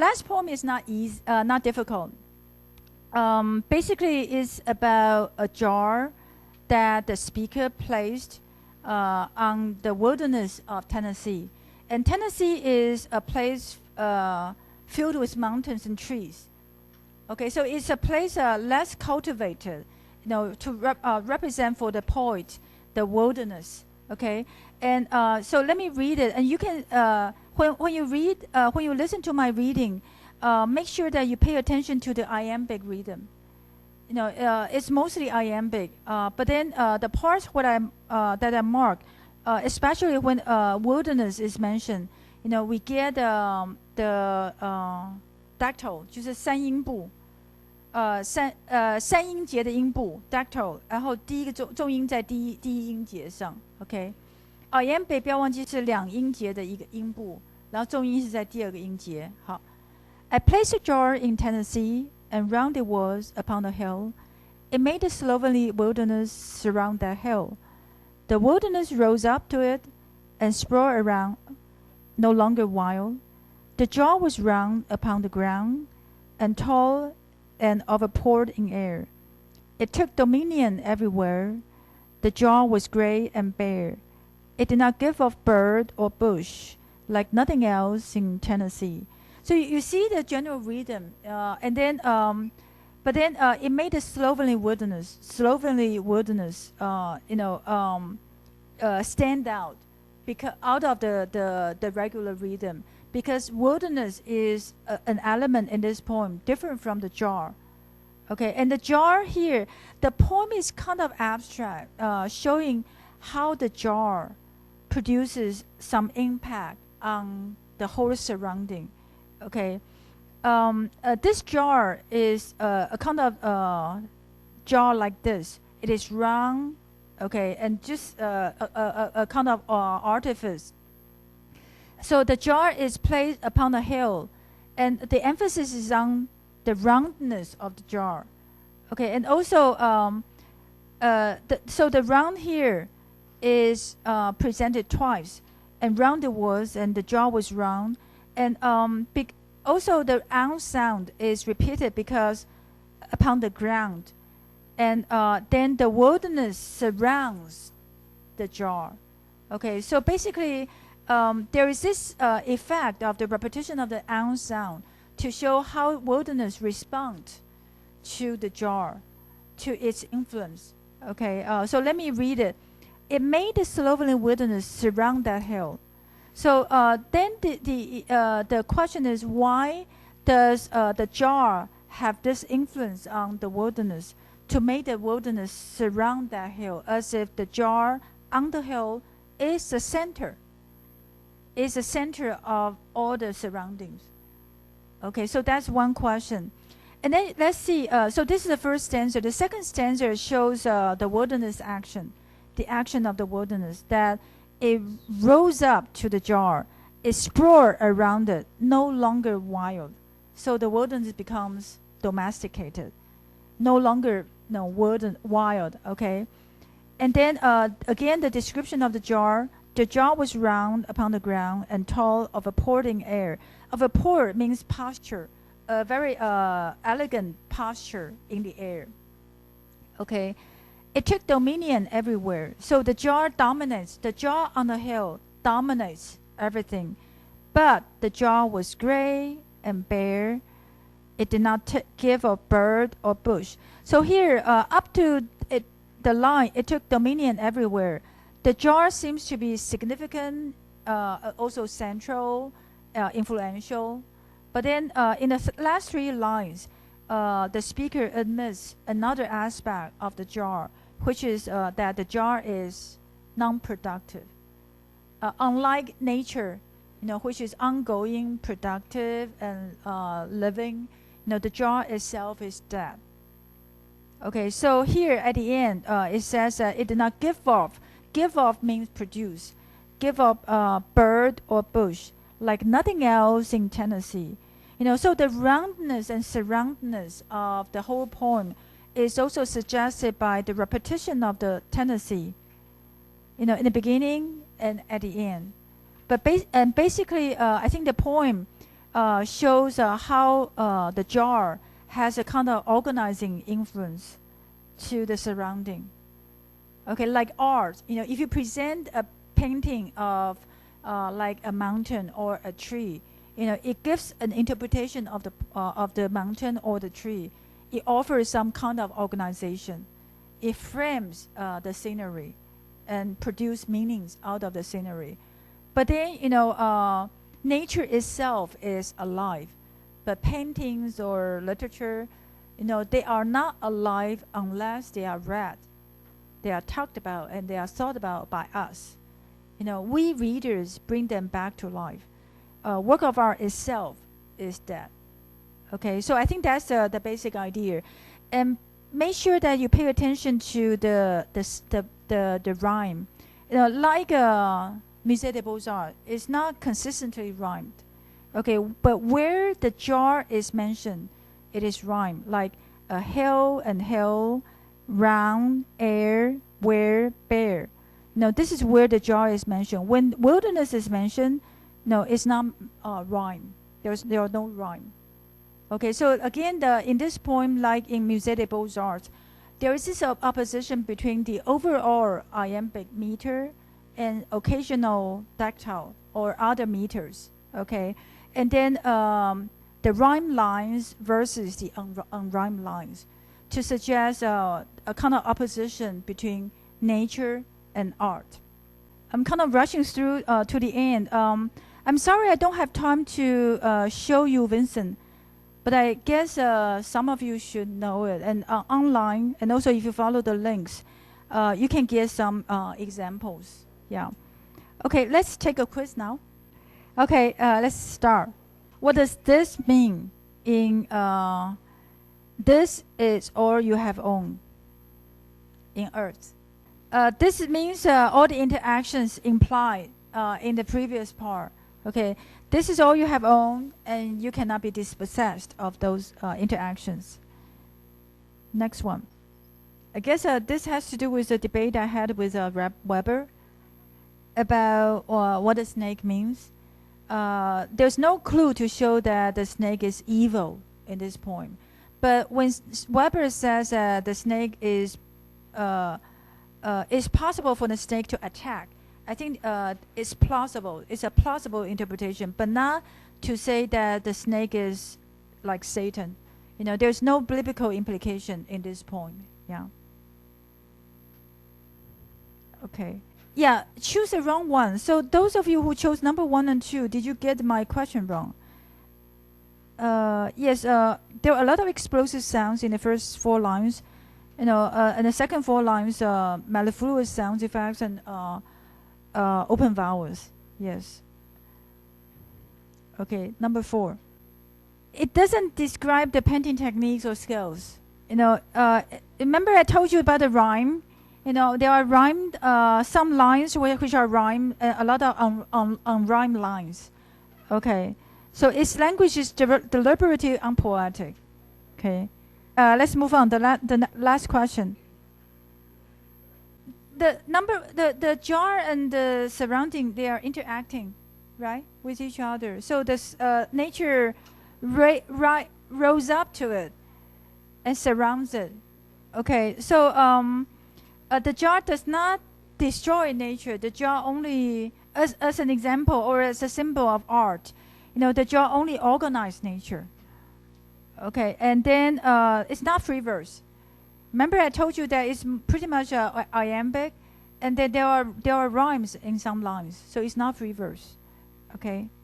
last poem is not easy, not difficult. Basically, it's about a jar that the speaker placed on the wilderness of Tennessee. And Tennessee is a place filled with mountains and trees. Okay, so it's a place less cultivated, to represent for the poet the wilderness. Okay, and so let me read it. And you can, when you read, when you listen to my reading, make sure that you pay attention to the iambic rhythm. It's mostly iambic, but then the parts that I mark, especially when wilderness is mentioned, we get the dactyl, 就是三音部，三音节的音部 dactyl， 然后第一个重音在第一音节上 ，OK。iambic 不要忘记是两音节的一个音部，然后重音是在第二个音节。好 ，I placed a jar in Tennessee, and round it was upon the hill. It made the slovenly wilderness surround that hill. The wilderness rose up to it and sprawled around, no longer wild. The jar was round upon the ground, and tall and overpoured in air. It took dominion everywhere. The jar was gray and bare. It did not give off bird or bush, like nothing else in Tennessee. So you see the general rhythm, and then, but then it made the slovenly wilderness, stand out, because out of the regular rhythm, because wilderness is an element in this poem different from the jar. Okay, and the jar here, the poem is kind of abstract, showing how the jar produces some impact on the whole surrounding. Okay, this jar is a kind of jar like this. It is round, okay, and just a kind of artifice. So the jar is placed upon a hill, and the emphasis is on the roundness of the jar. Okay, and also, so the round here is presented twice, and round it was, and the jar was round. And also the ounce sound is repeated because upon the ground. And then the wilderness surrounds the jar. Okay, so basically there is this effect of the repetition of the ounce sound to show how wilderness responds to the jar, to its influence. Okay, so let me read it. It made the slovenly wilderness surround that hill. So then the question is, why does the jar have this influence on the wilderness to make the wilderness surround that hill, as if the jar on the hill is the center of all the surroundings? Okay, so that's one question. And then let's see, so this is the first stanza. The second stanza shows the wilderness action, the action of the wilderness, that it rose up to the jar. It sprawled around it, no longer wild. So the wilderness becomes domesticated, no longer wild, okay? And then again, the description of the jar. The jar was round upon the ground and tall, overpoured in air. Overpoured means posture, a very elegant posture in the air. Okay. It took dominion everywhere. So the jar dominates. The jar on the hill dominates everything. But the jar was gray and bare. It did not give a bird or bush. So here, up to the line, it took dominion everywhere. The jar seems to be significant, also central, influential. But then in the last three lines, the speaker admits another aspect of the jar, which is that the jar is non-productive. Unlike nature, which is ongoing, productive, and living, the jar itself is dead. Okay, so here at the end, it says that it did not give off. Give off means produce. Give off bird or bush, like nothing else in Tennessee. So the roundness and surroundness of the whole poem is also suggested by the repetition of the Tennessee, in the beginning and at the end. But basically, I think the poem shows how the jar has a kind of organizing influence to the surrounding. Okay, like art, if you present a painting of like a mountain or a tree, it gives an interpretation of the mountain or the tree. It offers some kind of organization. It frames the scenery and produce meanings out of the scenery. But then, nature itself is alive. But paintings or literature, they are not alive unless they are read. They are talked about and they are thought about by us. We readers bring them back to life. Work of art itself is dead. Okay, so I think that's the basic idea. And make sure that you pay attention to the rhyme. Like Musée des Beaux-Arts, it's not consistently rhymed. Okay, but where the jar is mentioned, it is rhymed. Like hill and hill, round, air, where, bear. No, this is where the jar is mentioned. When wilderness is mentioned, no, it's not rhyme. There are no rhyme. Okay, so again, in this poem, like in Musée des Beaux-Arts, there is this opposition between the overall iambic meter and occasional dactyl or other meters. Okay, and then the rhyme lines versus the unrhymed lines to suggest a kind of opposition between nature and art. I'm kind of rushing through to the end. I'm sorry I don't have time to show you Vincent, but I guess some of you should know it. And online, and also if you follow the links, you can get some examples. Yeah. Okay, let's take a quiz now. Okay, let's start. What does this mean in this is all you have owned in Earth? This means all the interactions implied in the previous part. Okay, this is all you have owned, and you cannot be dispossessed of those interactions. Next one. I guess this has to do with the debate I had with Weber about what a snake means. There's no clue to show that the snake is evil in this poem. But when Weber says the snake is it's possible for the snake to attack, I think it's plausible. It's a plausible interpretation, but not to say that the snake is like Satan. There's no biblical implication in this poem. Yeah. Okay. Yeah, choose the wrong one. So those of you who chose number 1 and 2, did you get my question wrong? Yes, there are a lot of explosive sounds in the first 4 lines. And the second 4 lines, mellifluous sound effects and open vowels. Yes. Okay, number 4. It doesn't describe the painting techniques or skills. Remember I told you about the rhyme? There are rhymed, some lines which are rhymed, a lot of unrhymed lines. Okay, so its language is deliberately unpoetic. Okay, let's move on. The last question. The jar and the surrounding, they are interacting, right, with each other. So this nature rose up to it and surrounds it. Okay, so the jar does not destroy nature. The jar only, as an example or as a symbol of art, the jar only organizes nature. Okay, and then it's not free verse. Remember I told you that it's pretty much iambic, and then there are rhymes in some lines, so it's not free verse. Okay.